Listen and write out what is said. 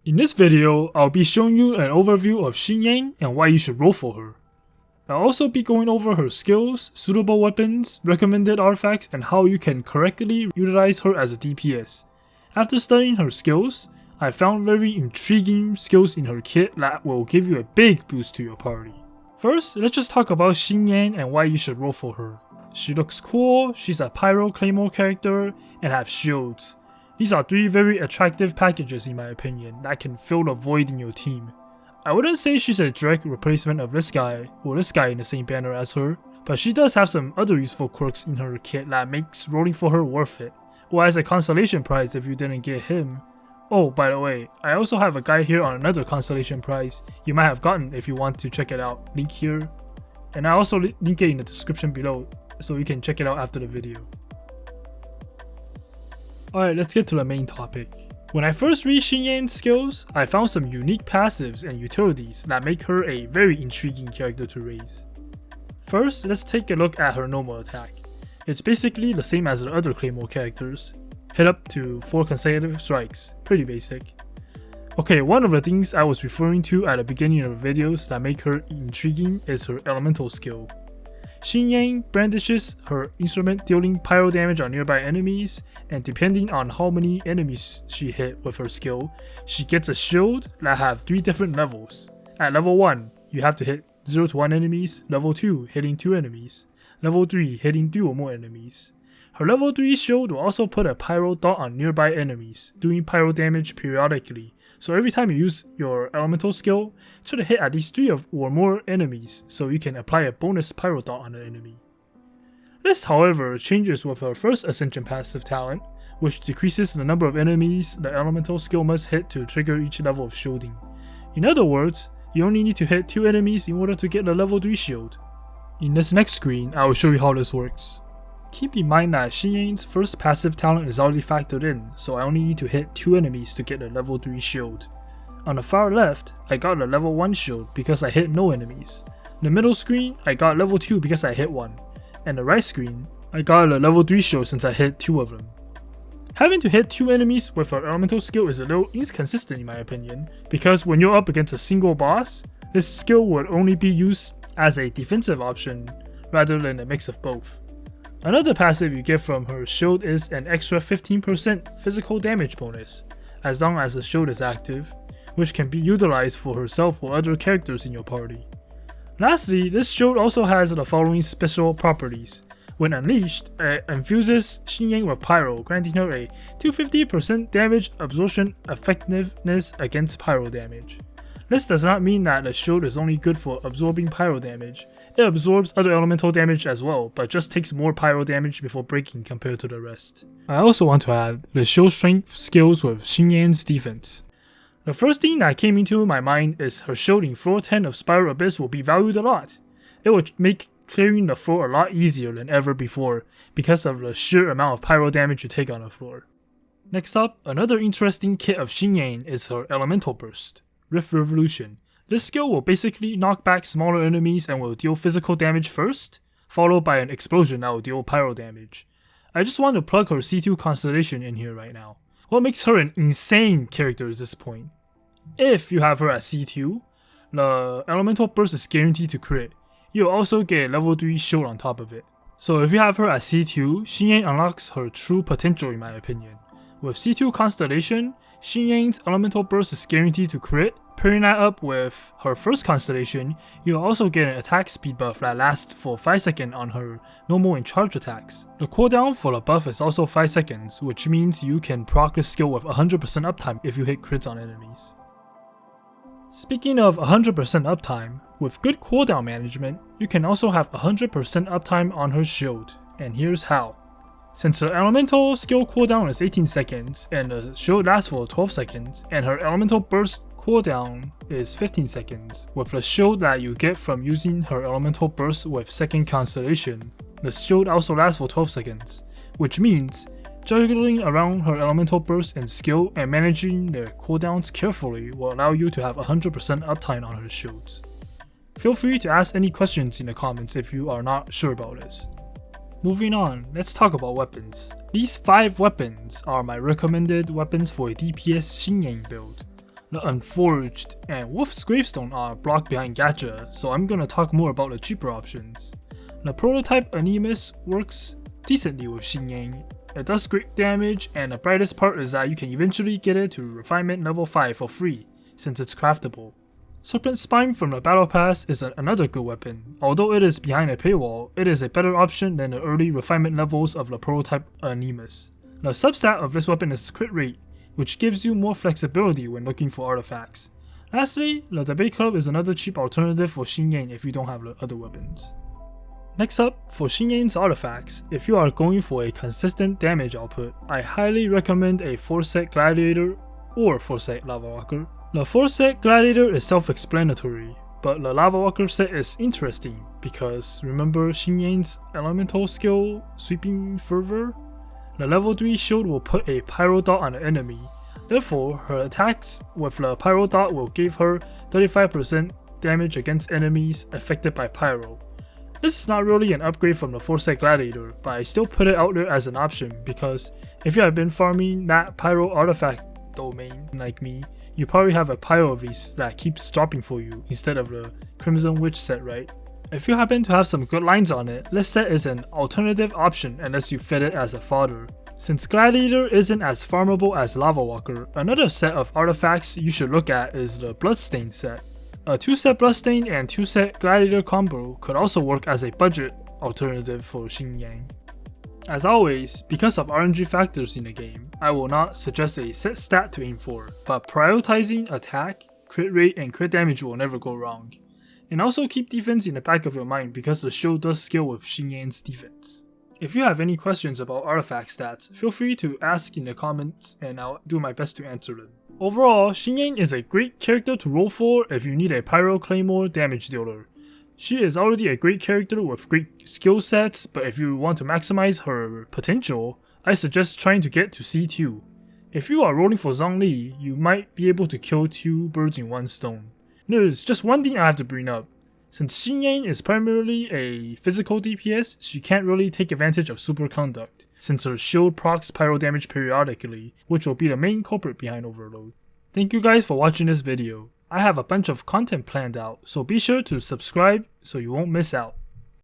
In this video, I'll be showing you an overview of Xinyan and why you should roll for her. I'll also be going over her skills, suitable weapons, recommended artifacts, and how you can correctly utilize her as a DPS. After studying her skills, I found very intriguing skills in her kit that will give you a big boost to your party. First, let's just talk about Xinyan and why you should roll for her. She looks cool, she's a Pyro Claymore character, and have shields. These are three very attractive packages in my opinion that can fill the void in your team. I wouldn't say she's a direct replacement of this guy or this guy in the same banner as her, but she does have some other useful quirks in her kit that makes rolling for her worth it, or as a Constellation prize if you didn't get him. Oh, by the way, I also have a guide here on another Constellation prize you might have gotten if you want to check it out, link here, and I also link it in the description below so you can check it out after the video. Alright, let's get to the main topic. When I first read Xinyan's skills, I found some unique passives and utilities that make her a very intriguing character to raise. First, let's take a look at her normal attack. It's basically the same as the other Claymore characters. Hit up to 4 consecutive strikes, pretty basic. Okay, one of the things I was referring to at the beginning of the videos that make her intriguing is her elemental skill. Xinyan brandishes her instrument dealing pyro damage on nearby enemies, and depending on how many enemies she hit with her skill, she gets a shield that have 3 different levels. At level 1, you have to hit 0 to 1 enemies, level 2 hitting 2 enemies, level 3 hitting 2 or more enemies. Her level 3 shield will also put a pyro dot on nearby enemies, doing pyro damage periodically. So every time you use your elemental skill, try to hit at least 3 or more enemies so you can apply a bonus pyro dot on the enemy. This however changes with her first ascension passive talent, which decreases the number of enemies the elemental skill must hit to trigger each level of shielding. In other words, you only need to hit 2 enemies in order to get the level 3 shield. In this next screen, I will show you how this works. Keep in mind that Xinyan's first passive talent is already factored in, so I only need to hit 2 enemies to get the level 3 shield. On the far left, I got the level 1 shield because I hit no enemies. The middle screen, I got level 2 because I hit 1. And the right screen, I got a level 3 shield since I hit 2 of them. Having to hit 2 enemies with her elemental skill is a little inconsistent in my opinion, because when you're up against a single boss, this skill would only be used as a defensive option rather than a mix of both. Another passive you get from her shield is an extra 15% physical damage bonus, as long as the shield is active, which can be utilized for herself or other characters in your party. Lastly, this shield also has the following special properties. When unleashed, it infuses Xinyan with Pyro, granting her a 250% damage absorption effectiveness against Pyro damage. This does not mean that the shield is only good for absorbing Pyro damage. It absorbs other elemental damage as well, but just takes more Pyro damage before breaking compared to the rest. I also want to add the shield strength skills with Xinyan's defense. The first thing that came into my mind is her shield in floor 10 of Spiral Abyss will be valued a lot. It would make clearing the floor a lot easier than ever before because of the sheer amount of Pyro damage you take on the floor. Next up, another interesting kit of Xinyan is her Elemental Burst, Rift Revolution. This skill will basically knock back smaller enemies and will deal physical damage first, followed by an explosion that will deal pyro damage. I just want to plug her C2 Constellation in here right now. What makes her an insane character at this point? If you have her at C2, the Elemental Burst is guaranteed to crit. You'll also get a level 3 shield on top of it. So if you have her at C2, Xinyan unlocks her true potential in my opinion. With C2 Constellation, Xinyan's Elemental Burst is guaranteed to crit. Pairing that up with her first Constellation, you'll also get an attack speed buff that lasts for 5 seconds on her normal and charge attacks. The cooldown for the buff is also 5 seconds, which means you can proc this skill with 100% uptime if you hit crits on enemies. Speaking of 100% uptime, with good cooldown management, you can also have 100% uptime on her shield, and here's how. Since her elemental skill cooldown is 18 seconds, and the shield lasts for 12 seconds, and her elemental burst cooldown is 15 seconds, with the shield that you get from using her elemental burst with second Constellation, the shield also lasts for 12 seconds, which means juggling around her elemental burst and skill and managing their cooldowns carefully will allow you to have 100% uptime on her shields. Feel free to ask any questions in the comments if you are not sure about this. Moving on, let's talk about weapons. These 5 weapons are my recommended weapons for a DPS Xinyan build. The Unforged and Wolf's Gravestone are blocked behind gacha, so I'm gonna talk more about the cheaper options. The prototype Animus works decently with Xinyan. It does great damage, and the brightest part is that you can eventually get it to refinement level 5 for free, since it's craftable. Serpent Spine from the Battle Pass is another good weapon. Although it is behind a paywall, it is a better option than the early refinement levels of the prototype Animus. The substat of this weapon is crit rate, which gives you more flexibility when looking for artifacts. Lastly, the Debate Club is another cheap alternative for Xinyan if you don't have the other weapons. Next up, for Xinyan's artifacts, if you are going for a consistent damage output, I highly recommend a 4-set Gladiator or 4-set Lava Walker. The 4-set Gladiator is self-explanatory, but the Lava Walker set is interesting because remember Xinyan's elemental skill, Sweeping Fervor? The level 3 shield will put a Pyro Dot on the enemy, therefore her attacks with the Pyro Dot will give her 35% damage against enemies affected by Pyro. This is not really an upgrade from the 4-set Gladiator, but I still put it out there as an option because if you have been farming that Pyro artifact domain like me, you probably have a pile of these that keeps dropping for you instead of the Crimson Witch set, right? If you happen to have some good lines on it, this set is an alternative option unless you fit it as a fodder. Since Gladiator isn't as farmable as Lava Walker, another set of artifacts you should look at is the Bloodstain set. A 2-set Bloodstain and 2-set Gladiator combo could also work as a budget alternative for Xinyan. As always, because of RNG factors in the game, I will not suggest a set stat to aim for, but prioritizing attack, crit rate, and crit damage will never go wrong. And also keep defense in the back of your mind because the shield does scale with Xinyan's defense. If you have any questions about artifact stats, feel free to ask in the comments and I'll do my best to answer them. Overall, Xinyan is a great character to roll for if you need a Pyro Claymore damage dealer. She is already a great character with great skill sets, but if you want to maximize her potential, I suggest trying to get to C2. If you are rolling for Zhongli, you might be able to kill 2 birds in 1 stone. There is just one thing I have to bring up. Since Xinyan is primarily a physical DPS, she can't really take advantage of Superconduct, since her shield procs pyro damage periodically, which will be the main culprit behind Overload. Thank you guys for watching this video. I have a bunch of content planned out, so be sure to subscribe so you won't miss out.